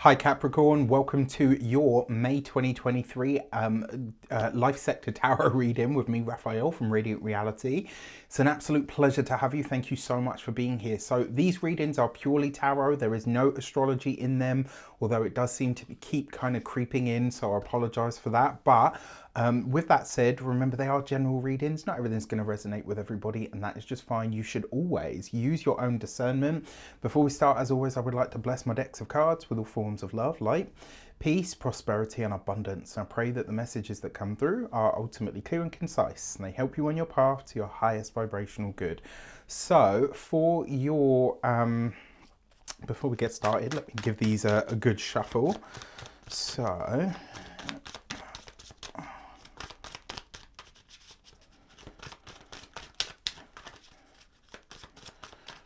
Hi Capricorn, welcome to your May 2023 Life Sector Tarot reading with me, Raphael from Radiant Reality. It's an absolute pleasure to have you. Thank you so much for being here. So these readings are purely tarot. There is no astrology in them, although it does seem to keep kind of creeping in, so I apologize for that. But with that said, remember they are general readings. Not everything's going to resonate with everybody, and that is just fine. You should always use your own discernment. Before we start, as always, I would like to bless my decks of cards with all forms of love, light, peace, prosperity, and abundance. I pray that the messages that come through are ultimately clear and concise, and they help you on your path to your highest vibrational good. So for your, before we get started, let me give these a good shuffle. So,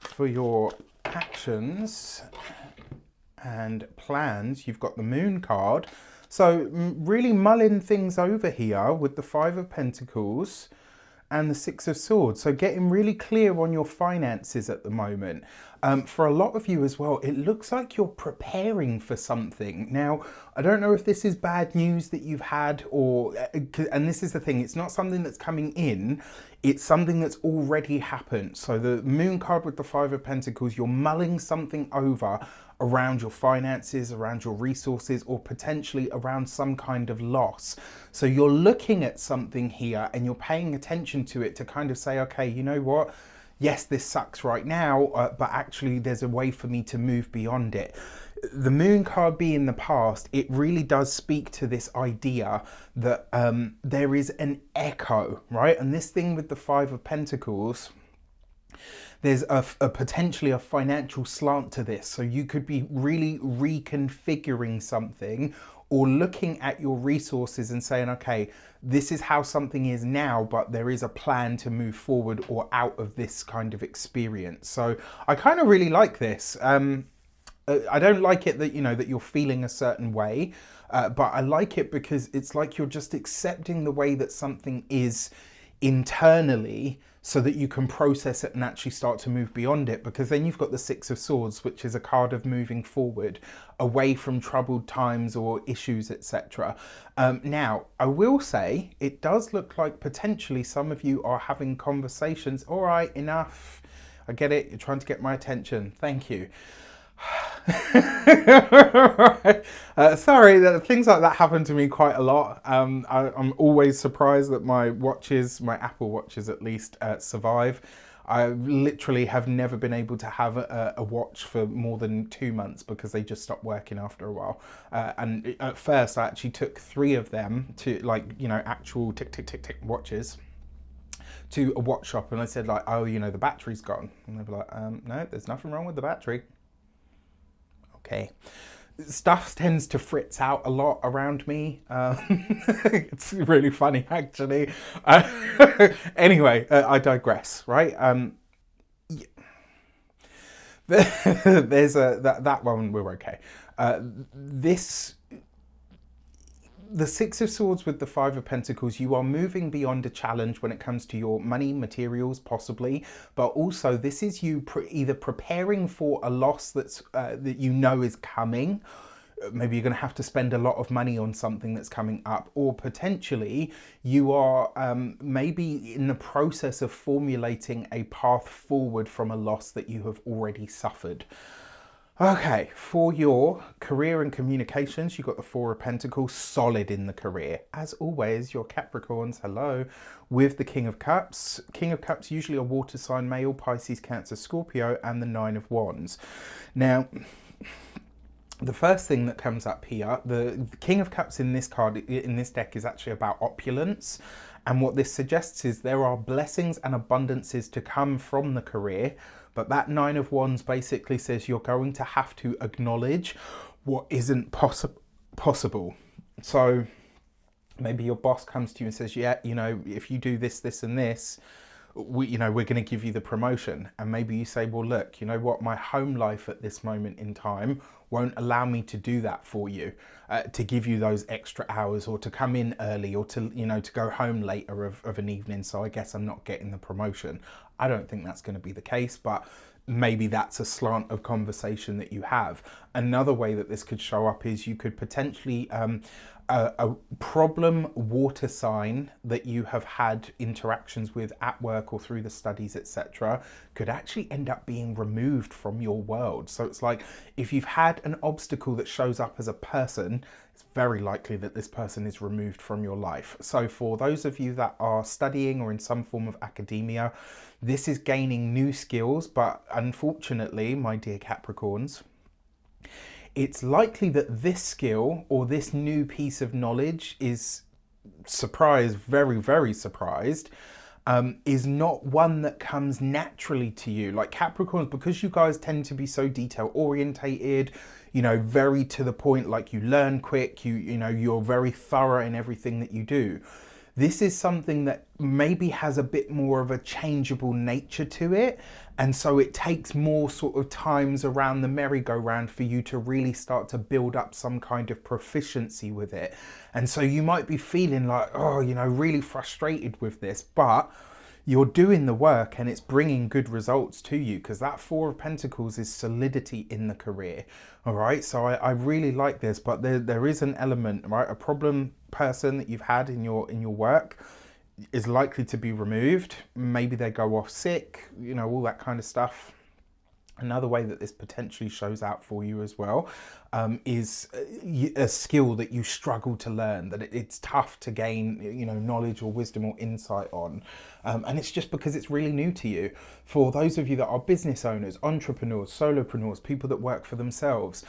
for your actions and plans, you've got the Moon card. So really mulling things over here with the Five of Pentacles and the Six of Swords. So getting really clear on your finances at the moment. For a lot of you as well, it looks like you're preparing for something. Now, I don't know if this is bad news that you've had or, and this is the thing, it's not something that's coming in, it's something that's already happened. So the Moon card with the Five of Pentacles, you're mulling something over around your finances, around your resources, or potentially around some kind of loss. So you're looking at something here and you're paying attention to it to kind of say, okay, you know what? Yes, this sucks right now, but actually there's a way for me to move beyond it. The Moon card being the past, it really does speak to this idea that there is an echo, right? And this thing with the Five of Pentacles, there's a potentially a financial slant to this. So you could be really reconfiguring something or looking at your resources and saying, okay, this is how something is now, but there is a plan to move forward or out of this kind of experience. So I kind of really like this. I don't like it that, you know, that you're feeling a certain way, but I like it because it's like you're just accepting the way that something is internally so that you can process it and actually start to move beyond it, because then you've got the Six of Swords, which is a card of moving forward away from troubled times or issues, etc. Now, I will say it does look like potentially some of you are having conversations. All right, enough. I get it. You're trying to get my attention. Thank you. Sorry, that things like that happen to me quite a lot. I'm always surprised that my watches, my Apple watches at least, survive. I literally have never been able to have a watch for more than 2 months because they just stopped working after a while. And at first I actually took 3 of them to, like, you know, actual tick, tick, tick, tick watches to a watch shop, and I said, like, oh, you know, the battery's gone. And they were like, no, there's nothing wrong with the battery. Okay. Stuff tends to fritz out a lot around me. It's really funny, actually. Anyway, I digress, right? There's that one, we're okay. The Six of Swords with the Five of Pentacles, you are moving beyond a challenge when it comes to your money, materials, possibly, but also this is you either preparing for a loss that's that you know is coming. Maybe you're going to have to spend a lot of money on something that's coming up, or potentially you are maybe in the process of formulating a path forward from a loss that you have already suffered. Okay, for your career and communications, you've got the Four of Pentacles, solid in the career. As always, your Capricorns, hello, with the King of Cups. King of Cups, usually a water sign male, Pisces, Cancer, Scorpio, and the Nine of Wands. Now, the first thing that comes up here, the King of Cups in this card, in this deck, is actually about opulence. And what this suggests is there are blessings and abundances to come from the career. But that Nine of Wands basically says you're going to have to acknowledge what isn't possible. So maybe your boss comes to you and says, yeah, you know, if you do this, this, and this, we're going to give you the promotion. And maybe you say, well, look, you know what, my home life at this moment in time won't allow me to do that for you, to give you those extra hours, or to come in early, or to, you know, to go home later of an evening. So I guess I'm not getting the promotion. I don't think that's going to be the case, but maybe that's a slant of conversation that you have. Another way that this could show up is you could potentially a problem water sign that you have had interactions with at work or through the studies, etc., could actually end up being removed from your world. So it's like if you've had an obstacle that shows up as a person, it's very likely that this person is removed from your life. So for those of you that are studying or in some form of academia, this is gaining new skills, but unfortunately, my dear Capricorns, it's likely that this skill or this new piece of knowledge is very, very surprised, is not one that comes naturally to you. Like Capricorns, because you guys tend to be so detail orientated, you know, very to the point, like you learn quick, you know, you're very thorough in everything that you do. This is something that maybe has a bit more of a changeable nature to it. And so it takes more sort of times around the merry-go-round for you to really start to build up some kind of proficiency with it. And so you might be feeling like, oh, you know, really frustrated with this, but you're doing the work and it's bringing good results to you, because that Four of Pentacles is solidity in the career. All right, so I really like this, but there is an element, right? A problem person that you've had in your work is likely to be removed. Maybe they go off sick, you know, all that kind of stuff. Another way that this potentially shows out for you as well is a skill that you struggle to learn, that it's tough to gain, you know, knowledge or wisdom or insight on. And it's just because it's really new to you. For those of you that are business owners, entrepreneurs, solopreneurs, people that work for themselves,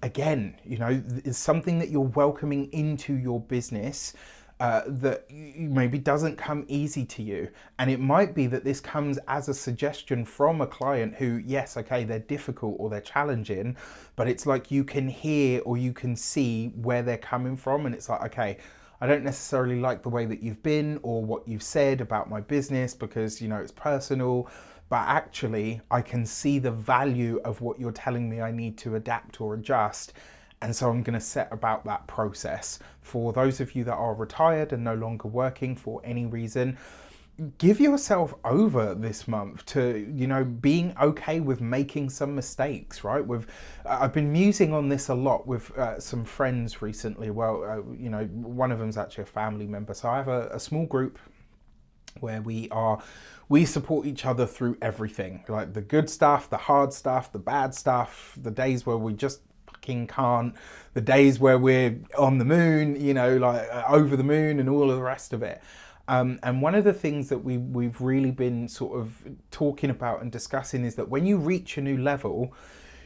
again, you know, it's something that you're welcoming into your business that maybe doesn't come easy to you. And it might be that this comes as a suggestion from a client who, yes, okay, they're difficult or they're challenging, but it's like you can hear or you can see where they're coming from. And it's like, okay, I don't necessarily like the way that you've been or what you've said about my business because, you know, it's personal, but actually I can see the value of what you're telling me I need to adapt or adjust. And so I'm going to set about that process. For those of you that are retired and no longer working for any reason, give yourself over this month to, you know, being okay with making some mistakes, right? I've been musing on this a lot with some friends recently. Well, you know, one of them's actually a family member. So I have a small group where we support each other through everything, like the good stuff, the hard stuff, the bad stuff, the days where we just can't, the days where we're on the moon, you know, like over the moon and all of the rest of it. And one of the things that we've really been sort of talking about and discussing is that when you reach a new level,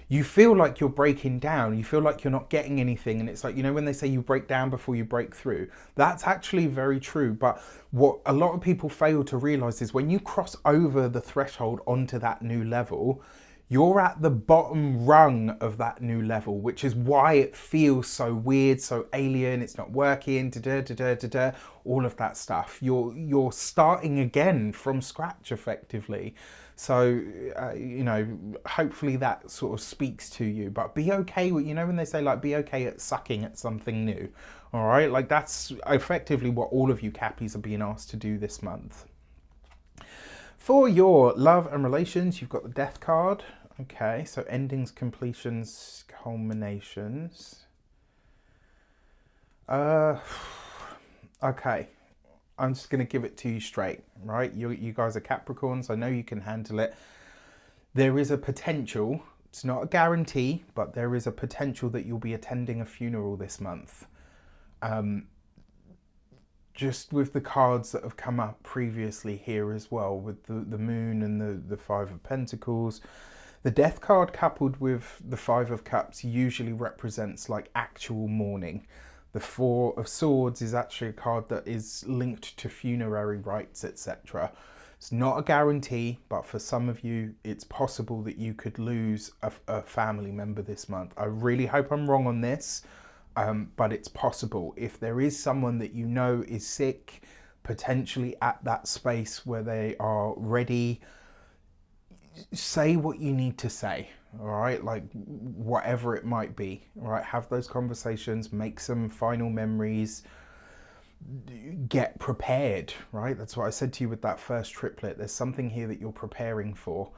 you feel like you're breaking down, you feel like you're not getting anything. And it's like, you know, when they say you break down before you break through, that's actually very true. But what a lot of people fail to realize is when you cross over the threshold onto that new level, you're at the bottom rung of that new level, which is why it feels so weird, so alien, it's not working, all of that stuff. You're starting again from scratch effectively. So, you know, hopefully that sort of speaks to you, but be okay with, you know, when they say like, be okay at sucking at something new. All right. Like that's effectively what all of you Cappies are being asked to do this month. For your love and relations, you've got the Death card. Okay, so endings, completions, culminations. Okay, I'm just going to give it to you straight, right? You guys are Capricorns. I know you can handle it. There is a potential, it's not a guarantee, but there is a potential that you'll be attending a funeral this month. Just with the cards that have come up previously here as well, with the moon and the Five of Pentacles. The Death card coupled with the Five of Cups usually represents like actual mourning. The Four of Swords is actually a card that is linked to funerary rites, etc. It's not a guarantee, but for some of you, it's possible that you could lose a family member this month. I really hope I'm wrong on this. But it's possible. If there is someone that you know is sick, potentially at that space where they are ready, say what you need to say, all right? Like whatever it might be, all right? Have those conversations, make some final memories, get prepared, right? That's what I said to you with that first triplet. There's something here that you're preparing for.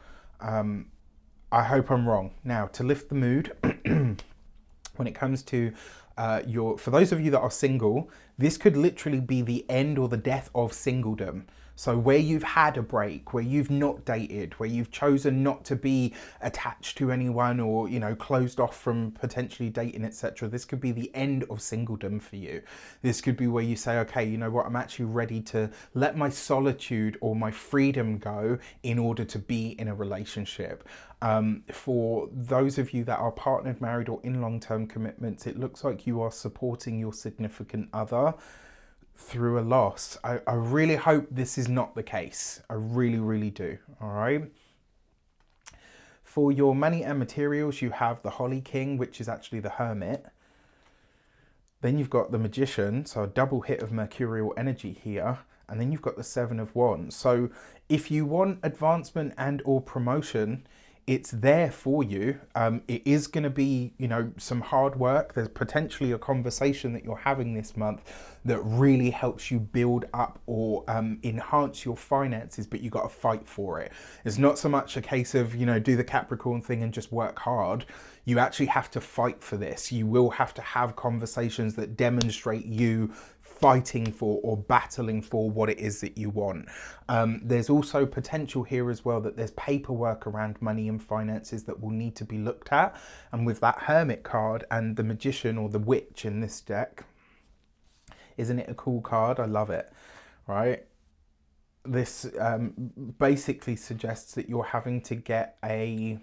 I hope I'm wrong. Now, to lift the mood, when it comes to for those of you that are single, this could literally be the end or the death of singledom. So where you've had a break, where you've not dated, where you've chosen not to be attached to anyone, or, you know, closed off from potentially dating, etc. This could be the end of singledom for you. This could be where you say, okay, you know what, I'm actually ready to let my solitude or my freedom go in order to be in a relationship. For those of you that are partnered, married, or in long-term commitments, it looks like you are supporting your significant other through a loss. I really hope this is not the case. I really, really do. All right. For your money and materials, you have the Holly King, which is actually the Hermit. Then you've got the Magician, so a double hit of mercurial energy here. And then you've got the Seven of Wands. So if you want advancement and or promotion, it's there for you. It is going to be, you know, some hard work. There's potentially a conversation that you're having this month that really helps you build up or enhance your finances, but you got to fight for it. It's not so much a case of, you know, do the Capricorn thing and just work hard. You actually have to fight for this. You will have to have conversations that demonstrate you fighting for or battling for what it is that you want. There's also potential here as well that there's paperwork around money and finances that will need to be looked at. And with that Hermit card and the Magician or the Witch in this deck, isn't it a cool card? I love it, right? This basically suggests that you're having to get a,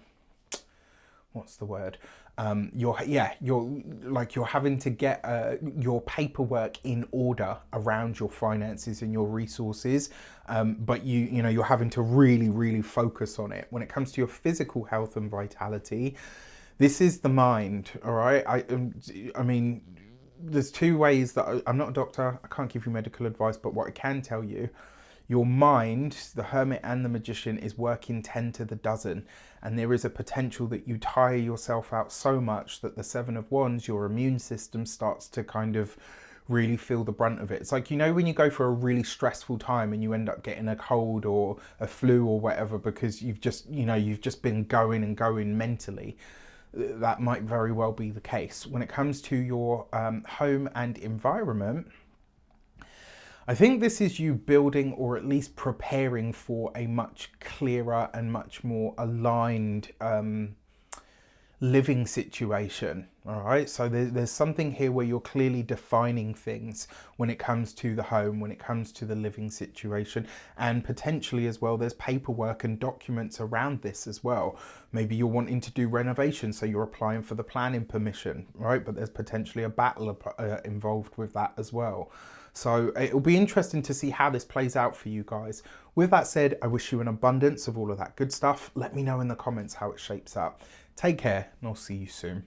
what's the word? You're having to get your paperwork in order around your finances and your resources, but you're having to really focus on it. When it comes to your physical health and vitality, this is the mind. All right, I mean, there's two ways that I'm not a doctor. I can't give you medical advice, but what I can tell you, your mind, the Hermit and the Magician, is working 10 to the dozen. And there is a potential that you tire yourself out so much that the Seven of Wands, your immune system, starts to kind of really feel the brunt of it. It's like, you know, when you go for a really stressful time and you end up getting a cold or a flu or whatever because you've just been going and going mentally. That might very well be the case. When it comes to your home and environment, I think this is you building or at least preparing for a much clearer and much more aligned living situation. All right, so there's something here where you're clearly defining things when it comes to the home, when it comes to the living situation, and potentially as well there's paperwork and documents around this as well. Maybe you're wanting to do renovation, so you're applying for the planning permission, right? But there's potentially a battle involved with that as well. So it'll be interesting to see how this plays out for you guys. With that said, I wish you an abundance of all of that good stuff. Let me know in the comments how it shapes up. Take care, and I'll see you soon.